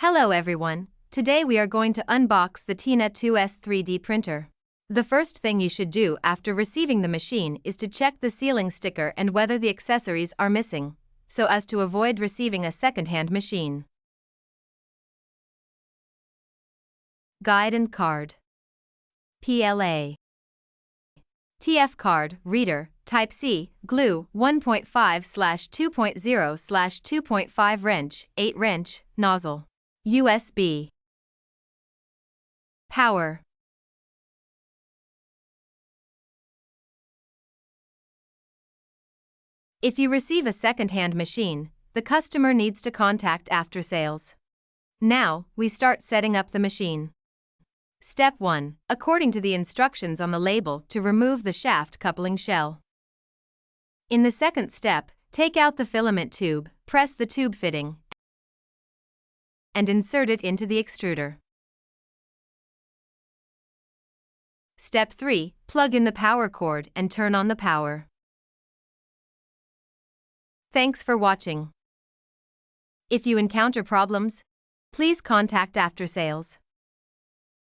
Hello everyone, today we are going to unbox the Tina2s 3D printer. The first thing you should do after receiving the machine is to check the sealing sticker and whether the accessories are missing, so as to avoid receiving a second-hand machine. Guide and card. PLA. TF card, reader, Type-C, glue, 1.5/2.0/2.5 wrench, 8 wrench, nozzle. USB. Power. If you receive a second-hand machine, the customer needs to contact after sales. Now, we start setting up the machine. Step 1. According to the instructions on the label to remove the shaft coupling shell. In the second step, take out the filament tube, press the tube fitting, and insert it into the extruder. Step 3. Plug in the power cord and turn on the power. Thanks for watching. If you encounter problems, please contact after sales.